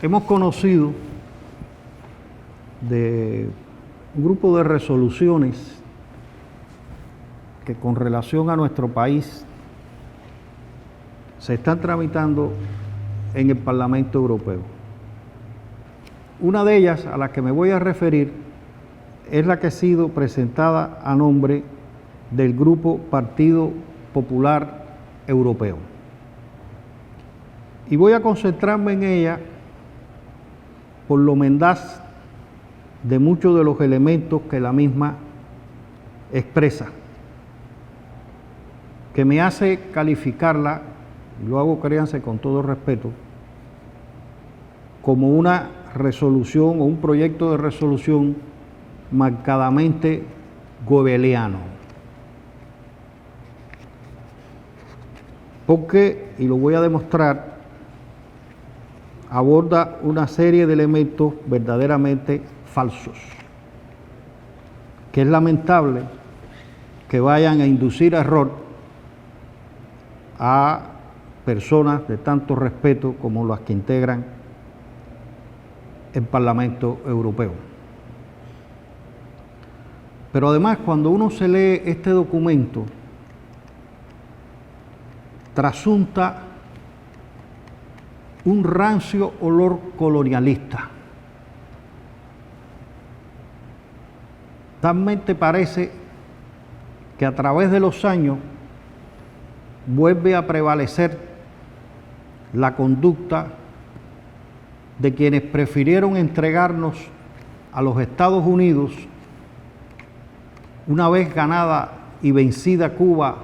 hemos conocido de un grupo de resoluciones que con relación a nuestro país se están tramitando en el Parlamento Europeo. Una de ellas, a la que me voy a referir, es la que ha sido presentada a nombre del Grupo Partido Popular Europeo. Y voy a concentrarme en ella por lo mendaz de muchos de los elementos que la misma expresa, que me hace calificarla, y lo hago, créanse, con todo respeto, como una resolución o un proyecto de resolución marcadamente goebbeliano. Porque, y lo voy a demostrar, aborda una serie de elementos verdaderamente falsos, que es lamentable que vayan a inducir error a personas de tanto respeto como las que integran el Parlamento Europeo. Pero además, cuando uno se lee este documento, trasunta un rancio olor colonialista. Talmente parece que a través de los años vuelve a prevalecer la conducta de quienes prefirieron entregarnos a los Estados Unidos una vez ganada y vencida Cuba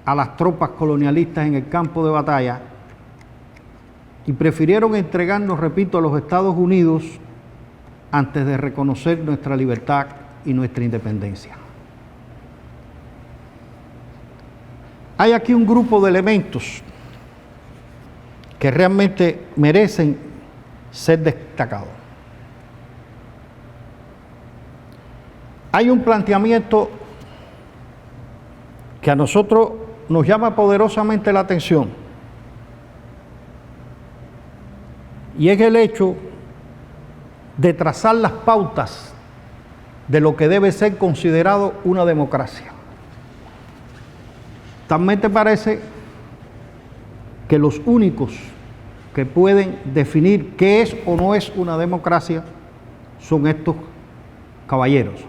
a las tropas colonialistas en el campo de batalla, y prefirieron entregarnos, repito, a los Estados Unidos antes de reconocer nuestra libertad y nuestra independencia. Hay aquí un grupo de elementos que realmente merecen ser destacados. Hay un planteamiento que a nosotros nos llama poderosamente la atención, y es el hecho de trazar las pautas de lo que debe ser considerado una democracia. También te parece que los únicos que pueden definir qué es o no es una democracia son estos caballeros.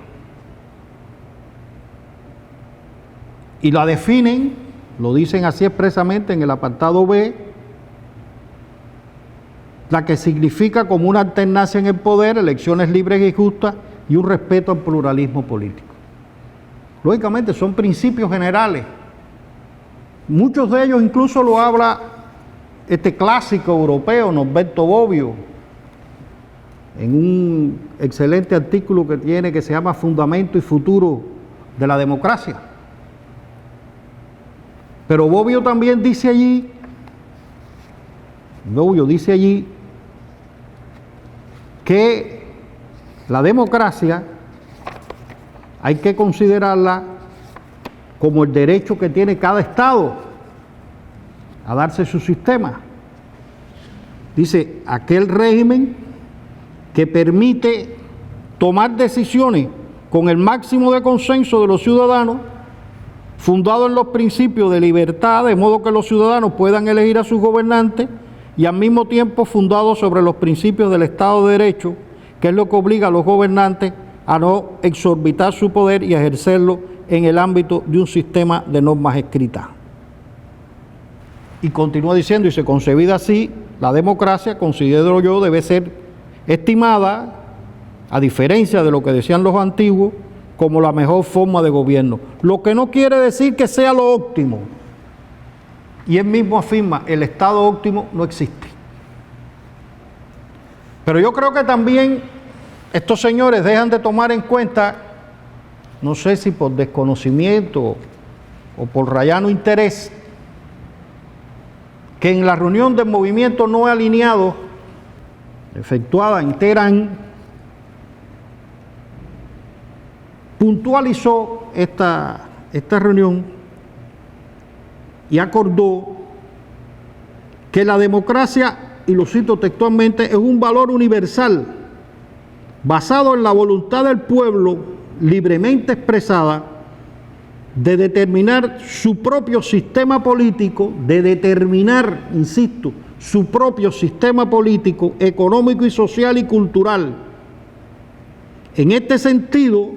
Y la definen, lo dicen así expresamente en el apartado B, la que significa como una alternancia en el poder, elecciones libres y justas y un respeto al pluralismo político. Lógicamente son principios generales. Muchos de ellos incluso lo habla este clásico europeo, Norberto Bobbio, en un excelente artículo que tiene que se llama Fundamento y Futuro de la Democracia. Pero Bobbio también dice allí, que la democracia hay que considerarla como el derecho que tiene cada Estado a darse su sistema. Dice, aquel régimen que permite tomar decisiones con el máximo de consenso de los ciudadanos, fundado en los principios de libertad, de modo que los ciudadanos puedan elegir a sus gobernantes, y al mismo tiempo fundado sobre los principios del Estado de Derecho, que es lo que obliga a los gobernantes a no exorbitar su poder y a ejercerlo en el ámbito de un sistema de normas escritas. Y continúa diciendo, y se concebida así, la democracia, considero yo, debe ser estimada, a diferencia de lo que decían los antiguos, como la mejor forma de gobierno. Lo que no quiere decir que sea lo óptimo. Y él mismo afirma, el Estado óptimo no existe. Pero yo creo que también estos señores dejan de tomar en cuenta, no sé si por desconocimiento o por rayano interés, que en la reunión del movimiento no alineado, efectuada en Teherán, puntualizó esta reunión y acordó que la democracia y lo cito textualmente, es un valor universal basado en la voluntad del pueblo libremente expresada de determinar su propio sistema político, su propio sistema político, económico y social y cultural. En este sentido,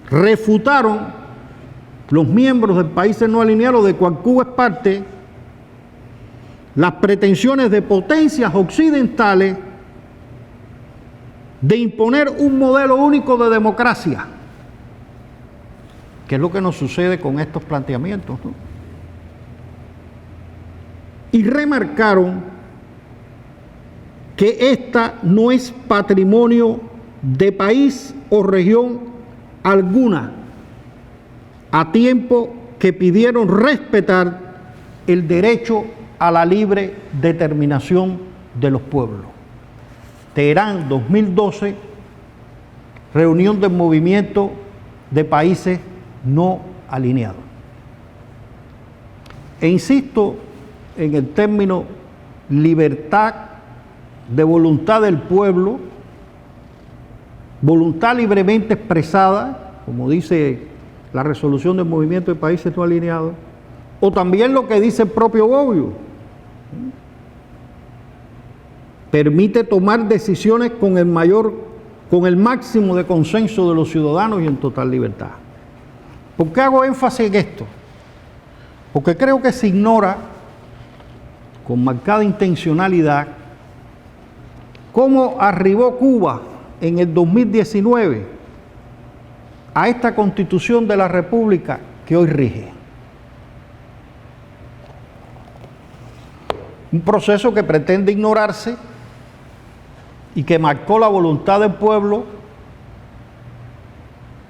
refutaron los miembros de países no alineados, de cual Cuba es parte, las pretensiones de potencias occidentales de imponer un modelo único de democracia, que es lo que nos sucede con estos planteamientos, ¿no? Y remarcaron que esta no es patrimonio de país o región alguna, a tiempo que pidieron respetar el derecho a la libre determinación de los pueblos. Teherán, 2012, reunión del movimiento de países no alineados. E insisto en el término libertad de voluntad del pueblo, voluntad libremente expresada, como dice la resolución del movimiento de países no alineados, o también lo que dice el propio Bobbio, permite tomar decisiones con el máximo de consenso de los ciudadanos y en total libertad. ¿Por qué hago énfasis en esto? Porque creo que se ignora con marcada intencionalidad cómo arribó Cuba en el 2019 a esta Constitución de la República que hoy rige. Un proceso que pretende ignorarse y que marcó la voluntad del pueblo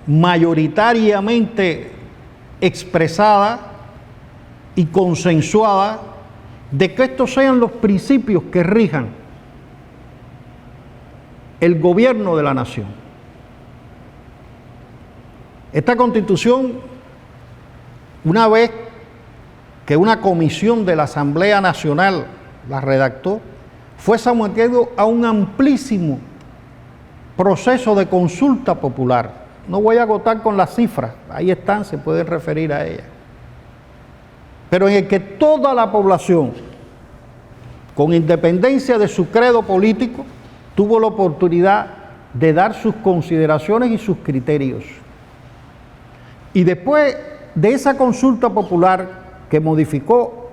mayoritariamente expresada y consensuada de que estos sean los principios que rijan el gobierno de la nación. Esta Constitución, una vez que una comisión de la Asamblea Nacional la redactó, fue sometido a un amplísimo proceso de consulta popular. No voy a agotar con las cifras, ahí están, se pueden referir a ellas. Pero en el que toda la población, con independencia de su credo político, tuvo la oportunidad de dar sus consideraciones y sus criterios. Y después de esa consulta popular que modificó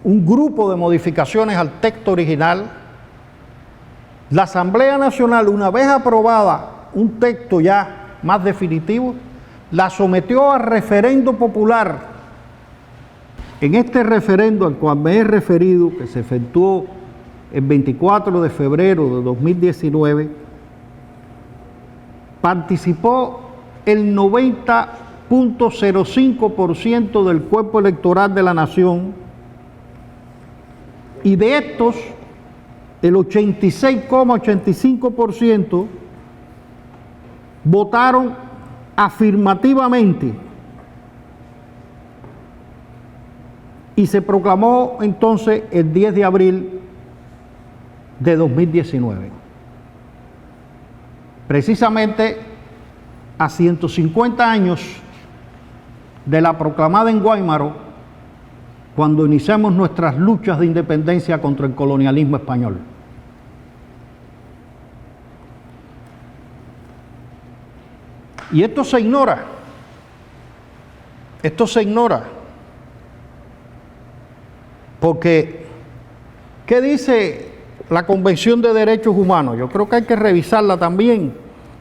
un grupo de modificaciones al texto original, la Asamblea Nacional, una vez aprobada un texto ya más definitivo, la sometió a referendo popular. En este referendo al cual me he referido, que se efectuó el 24 de febrero de 2019, participó el 90.05% del cuerpo electoral de la nación, y de estos, el 86,85% votaron afirmativamente. Y se proclamó entonces el 10 de abril de 2019. Precisamente a 150 años de la proclamada en Guaymaro, cuando iniciamos nuestras luchas de independencia contra el colonialismo español. Y esto se ignora. Porque, ¿qué dice la Convención de Derechos Humanos? Yo creo que hay que revisarla también,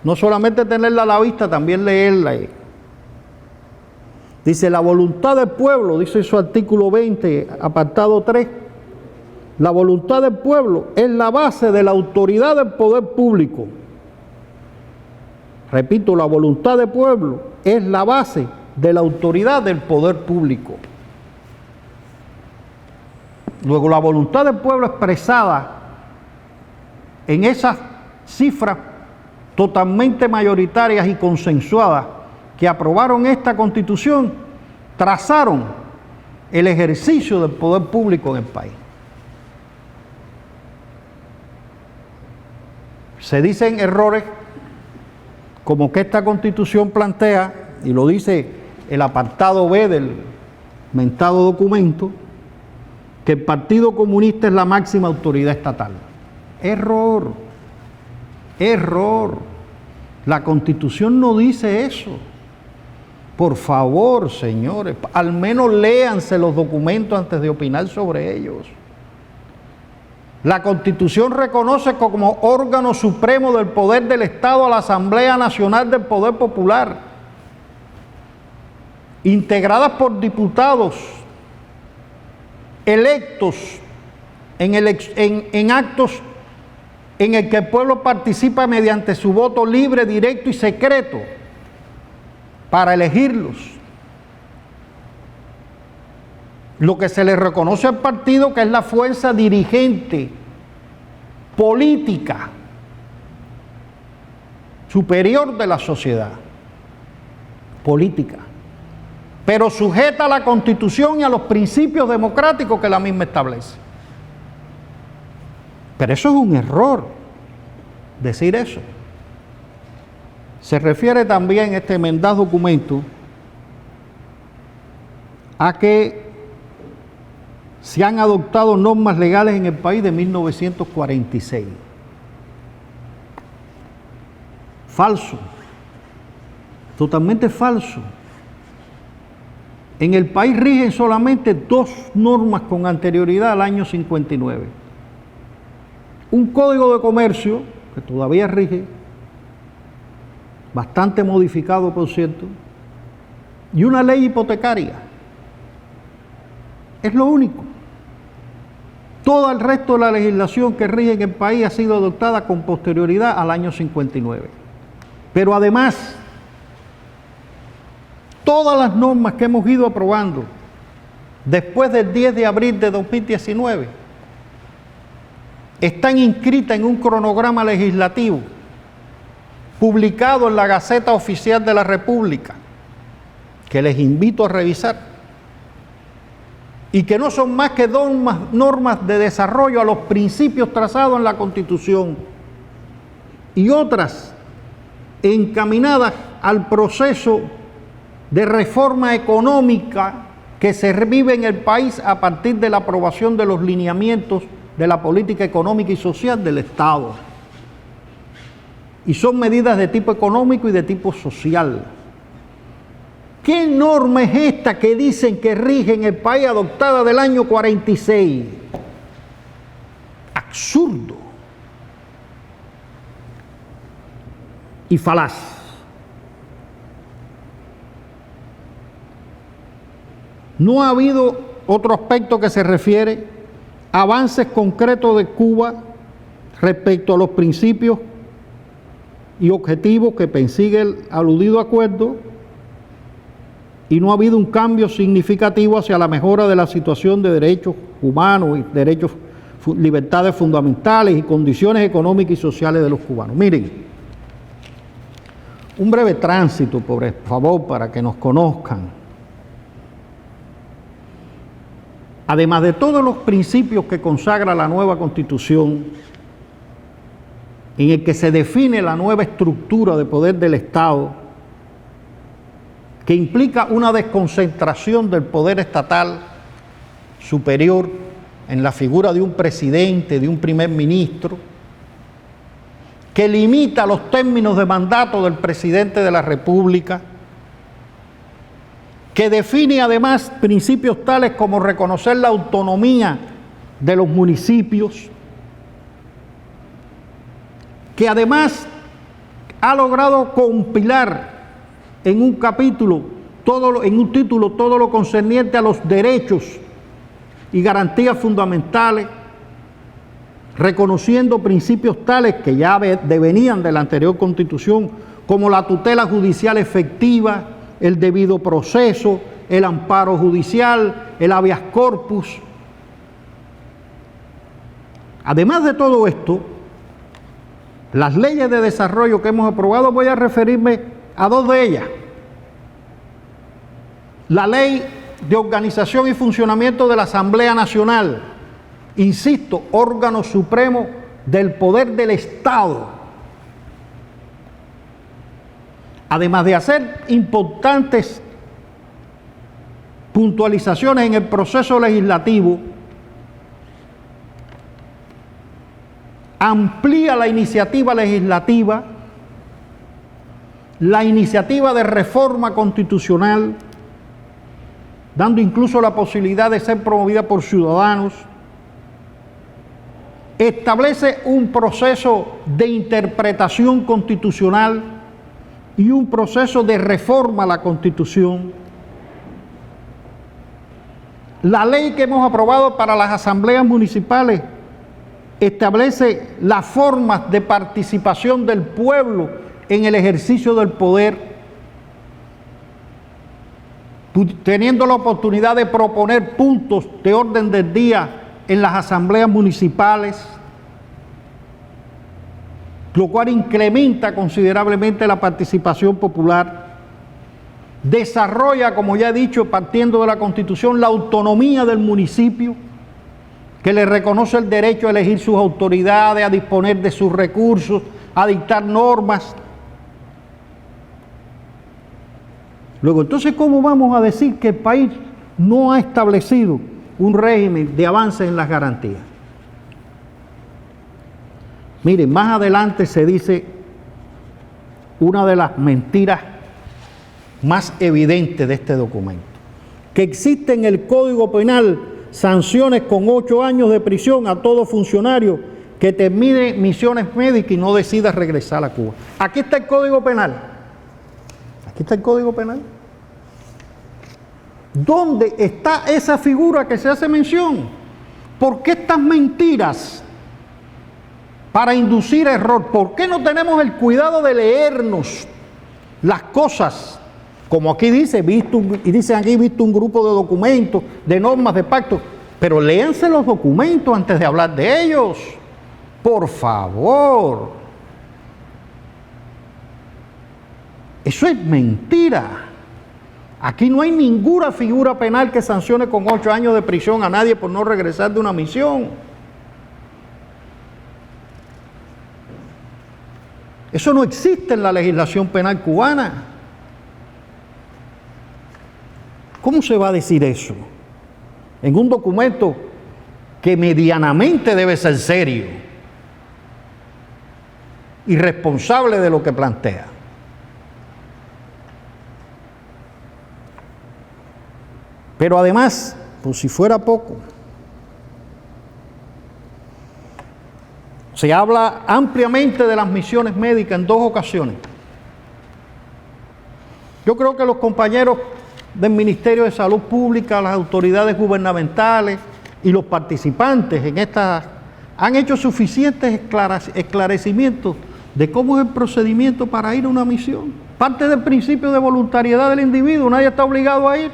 no solamente tenerla a la vista, también leerla. Dice, la voluntad del pueblo, dice su artículo 20, apartado 3, la voluntad del pueblo es la base de la autoridad del poder público. Repito, la voluntad del pueblo es la base de la autoridad del poder público. Luego, la voluntad del pueblo expresada en esas cifras totalmente mayoritarias y consensuadas que aprobaron esta Constitución, trazaron el ejercicio del poder público en el país. Se dicen errores como que esta Constitución plantea, y lo dice el apartado B del mentado documento, que el Partido Comunista es la máxima autoridad estatal. Error, error. La Constitución no dice eso. Por favor, señores, al menos léanse los documentos antes de opinar sobre ellos. La Constitución reconoce como órgano supremo del poder del Estado a la Asamblea Nacional del Poder Popular, integrada por diputados electos en actos en el que el pueblo participa mediante su voto libre, directo y secreto para elegirlos. Lo que se le reconoce al partido, que es la fuerza dirigente política superior de la sociedad política, pero sujeta a la Constitución y a los principios democráticos que la misma establece. Pero eso es un error, decir eso. Se refiere también este enmendado documento a que se han adoptado normas legales en el país de 1946. Falso, totalmente falso. En el país rigen solamente 2 normas con anterioridad al año 59. Un código de comercio, que todavía rige, bastante modificado por cierto, y una ley hipotecaria. Es lo único. Todo el resto de la legislación que rige en el país ha sido adoptada con posterioridad al año 59. Pero además, todas las normas que hemos ido aprobando después del 10 de abril de 2019 están inscritas en un cronograma legislativo publicado en la Gaceta Oficial de la República, que les invito a revisar, y que no son más que normas de desarrollo a los principios trazados en la Constitución, y otras encaminadas al proceso de reforma económica que se vive en el país a partir de la aprobación de los lineamientos de la política económica y social del Estado. Y son medidas de tipo económico y de tipo social. ¿Qué norma es esta que dicen que rige en el país, adoptada del año 46? Absurdo y falaz. No ha habido otro aspecto que se refiere a avances concretos de Cuba respecto a los principios y objetivos que persigue el aludido acuerdo, y no ha habido un cambio significativo hacia la mejora de la situación de derechos humanos y derechos, libertades fundamentales y condiciones económicas y sociales de los cubanos. Miren, un breve tránsito, por favor, para que nos conozcan. Además de todos los principios que consagra la nueva Constitución, en el que se define la nueva estructura de poder del Estado, que implica una desconcentración del poder estatal superior en la figura de un presidente, de un primer ministro, que limita los términos de mandato del presidente de la República, que define además principios tales como reconocer la autonomía de los municipios, que además ha logrado compilar en un capítulo, en un título, todo lo concerniente a los derechos y garantías fundamentales, reconociendo principios tales que ya devenían de la anterior Constitución, como la tutela judicial efectiva, el debido proceso, el amparo judicial, el habeas corpus. Además de todo esto, las leyes de desarrollo que hemos aprobado, voy a referirme a 2 de ellas. La Ley de Organización y Funcionamiento de la Asamblea Nacional, insisto, órgano supremo del poder del Estado, además de hacer importantes puntualizaciones en el proceso legislativo, amplía la iniciativa legislativa, la iniciativa de reforma constitucional, dando incluso la posibilidad de ser promovida por ciudadanos, establece un proceso de interpretación constitucional y un proceso de reforma a la Constitución. La ley que hemos aprobado para las asambleas municipales establece las formas de participación del pueblo en el ejercicio del poder, teniendo la oportunidad de proponer puntos de orden del día en las asambleas municipales, lo cual incrementa considerablemente la participación popular. Desarrolla, como ya he dicho, partiendo de la Constitución, la autonomía del municipio, que le reconoce el derecho a elegir sus autoridades, a disponer de sus recursos, a dictar normas. Luego, entonces, ¿cómo vamos a decir que el país no ha establecido un régimen de avance en las garantías? Miren, más adelante se dice una de las mentiras más evidentes de este documento, que existe en el Código Penal sanciones con 8 años de prisión a todo funcionario que termine misiones médicas y no decida regresar a Cuba. Aquí está el Código Penal. Aquí está el Código Penal. ¿Dónde está esa figura que se hace mención? ¿Por qué estas mentiras para inducir error? ¿Por qué no tenemos el cuidado de leernos las cosas? Como aquí dice, dicen aquí, visto un grupo de documentos, de normas, de pactos, pero léanse los documentos antes de hablar de ellos, por favor. Eso es mentira. Aquí no hay ninguna figura penal que sancione con 8 años de prisión a nadie por no regresar de una misión. Eso no existe en la legislación penal cubana. ¿Cómo se va a decir eso en un documento que medianamente debe ser serio y responsable de lo que plantea? Pero además, por si fuera poco, se habla ampliamente de las misiones médicas en 2 ocasiones. Yo creo que los compañeros del Ministerio de Salud Pública, las autoridades gubernamentales y los participantes en esta han hecho suficientes esclarecimientos de cómo es el procedimiento para ir a una misión. Parte del principio de voluntariedad del individuo, nadie está obligado a ir.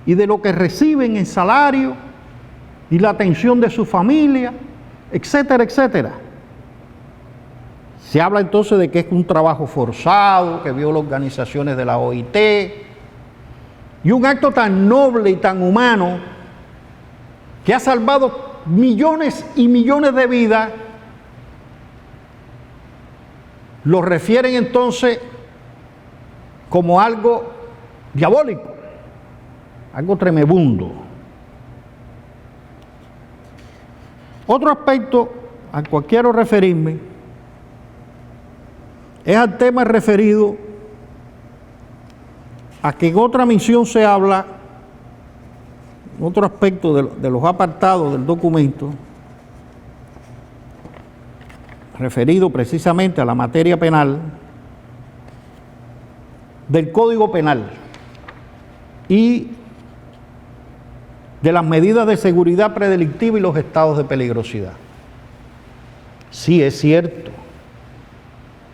Y de lo que reciben en salario y la atención de su familia, etcétera, etcétera. Se habla entonces de que es un trabajo forzado, que viola organizaciones de la OIT, y un acto tan noble y tan humano que ha salvado millones y millones de vidas, lo refieren entonces como algo diabólico, algo tremebundo. Otro aspecto al cual quiero referirme es al tema referido a que en otra misión se habla, otro aspecto de los apartados del documento, referido precisamente a la materia penal, del Código Penal y de las medidas de seguridad predelictiva y los estados de peligrosidad. Sí, es cierto.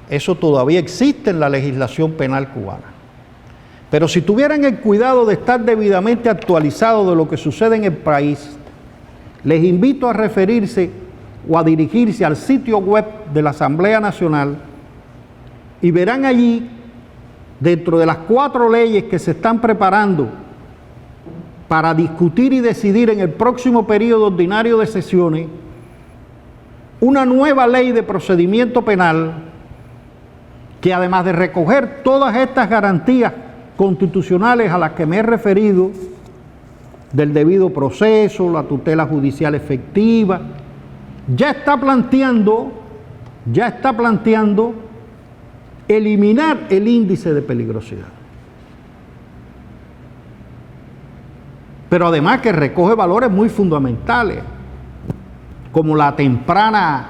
Eso todavía existe en la legislación penal cubana. Pero si tuvieran el cuidado de estar debidamente actualizados de lo que sucede en el país, les invito a referirse o a dirigirse al sitio web de la Asamblea Nacional y verán allí, dentro de las 4 leyes que se están preparando para discutir y decidir en el próximo periodo ordinario de sesiones, una nueva ley de procedimiento penal que además de recoger todas estas garantías constitucionales a las que me he referido, del debido proceso, la tutela judicial efectiva, ya está planteando eliminar el índice de peligrosidad. Pero además que recoge valores muy fundamentales, como la temprana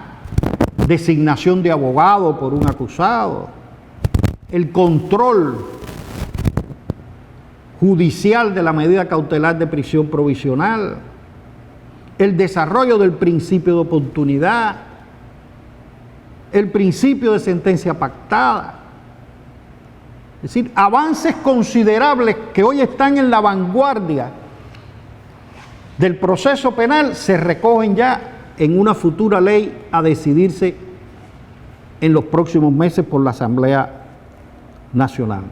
designación de abogado por un acusado, el control judicial de la medida cautelar de prisión provisional, el desarrollo del principio de oportunidad, el principio de sentencia pactada. Es decir, avances considerables que hoy están en la vanguardia del proceso penal se recogen ya en una futura ley a decidirse en los próximos meses por la Asamblea Nacional.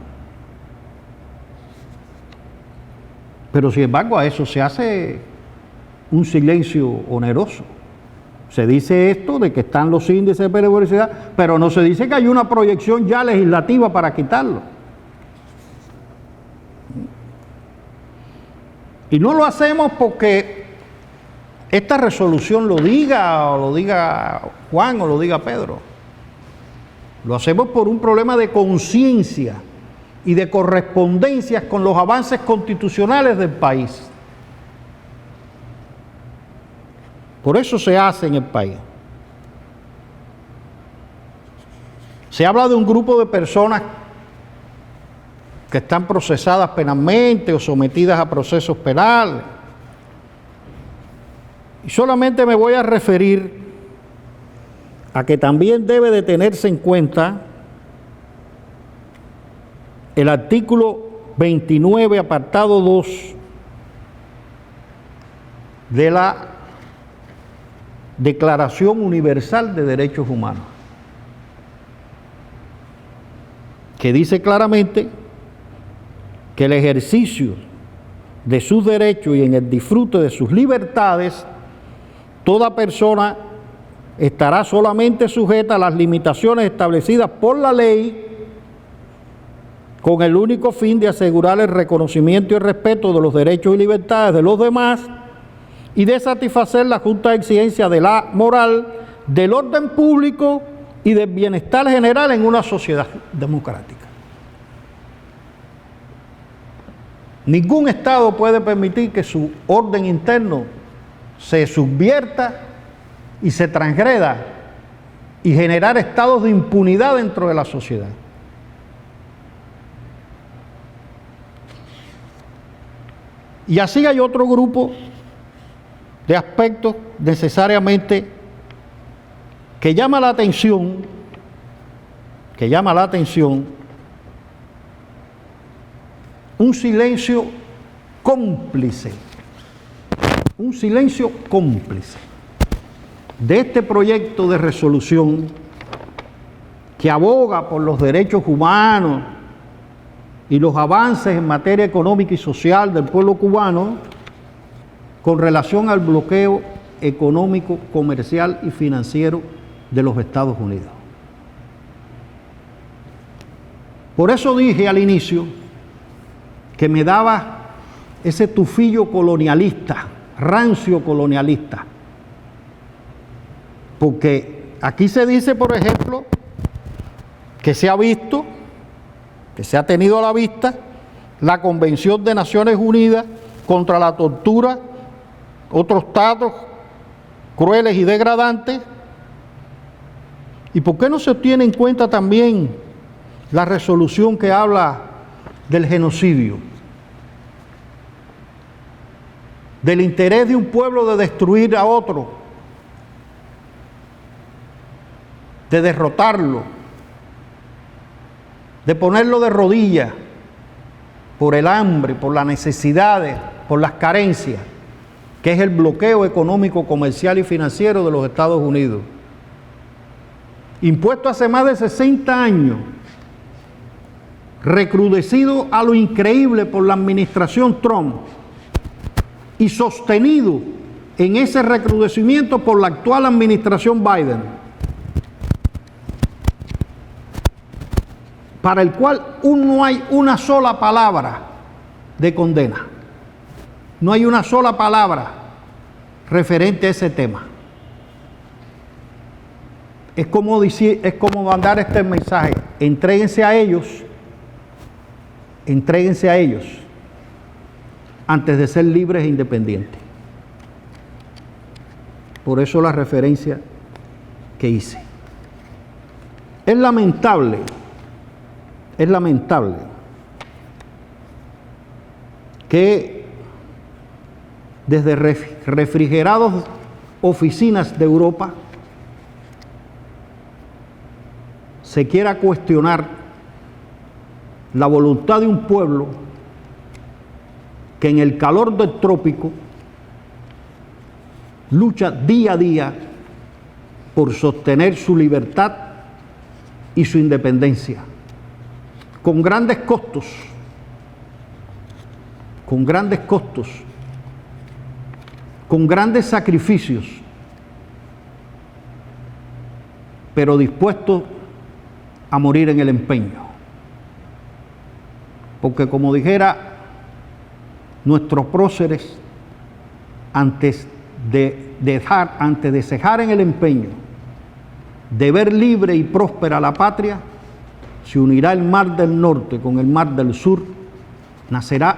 Pero sin embargo a eso se hace un silencio oneroso. Se dice esto de que están los índices de peligrosidad, pero no se dice que hay una proyección ya legislativa para quitarlo. Y no lo hacemos porque esta resolución lo diga, o lo diga Juan, o lo diga Pedro. Lo hacemos por un problema de conciencia y de correspondencias con los avances constitucionales del país. Por eso se hace en el país. Se habla de un grupo de personas que están procesadas penalmente o sometidas a procesos penales. Y solamente me voy a referir a que también debe de tenerse en cuenta el artículo 29, apartado 2 de la Declaración Universal de Derechos Humanos, que dice claramente que el ejercicio de sus derechos y en el disfrute de sus libertades, toda persona estará solamente sujeta a las limitaciones establecidas por la ley, con el único fin de asegurar el reconocimiento y el respeto de los derechos y libertades de los demás y de satisfacer la justa exigencia de la moral, del orden público y del bienestar general en una sociedad democrática. Ningún Estado puede permitir que su orden interno se subvierta y se transgreda y generar estados de impunidad dentro de la sociedad. Y así hay otro grupo de aspectos necesariamente que llama la atención, un silencio cómplice de este proyecto de resolución que aboga por los derechos humanos y los avances en materia económica y social del pueblo cubano con relación al bloqueo económico, comercial y financiero de los Estados Unidos. Por eso dije al inicio que me daba ese tufillo colonialista, rancio colonialista, porque aquí se dice, por ejemplo, que se ha visto, que se ha tenido a la vista la Convención de Naciones Unidas contra la tortura, otros tratos crueles y degradantes. ¿Y por qué no se tiene en cuenta también la resolución que habla del genocidio? Del interés de un pueblo de destruir a otro, de derrotarlo, de ponerlo de rodillas por el hambre, por las necesidades, por las carencias, que es el bloqueo económico, comercial y financiero de los Estados Unidos. Impuesto hace más de 60 años, recrudecido a lo increíble por la administración Trump y sostenido en ese recrudecimiento por la actual administración Biden. para el cual no hay una sola palabra de condena. No hay una sola palabra referente a ese tema. Es como mandar este mensaje: entréguense a ellos antes de ser libres e independientes. Por eso la referencia que hice. Es lamentable que desde refrigeradas oficinas de Europa se quiera cuestionar la voluntad de un pueblo que en el calor del trópico lucha día a día por sostener su libertad y su independencia, con grandes costos, con grandes sacrificios, pero dispuestos a morir en el empeño. Porque como dijera nuestros próceres, antes de cejar en el empeño de ver libre y próspera la patria, se unirá el mar del norte con el mar del sur, nacerá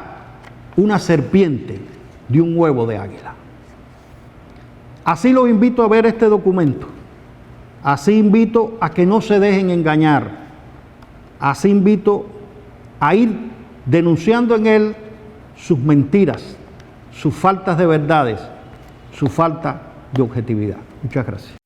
una serpiente de un huevo de águila. Así los invito a ver este documento, así invito a que no se dejen engañar, así invito a ir denunciando en él sus mentiras, sus faltas de verdades, su falta de objetividad. Muchas gracias.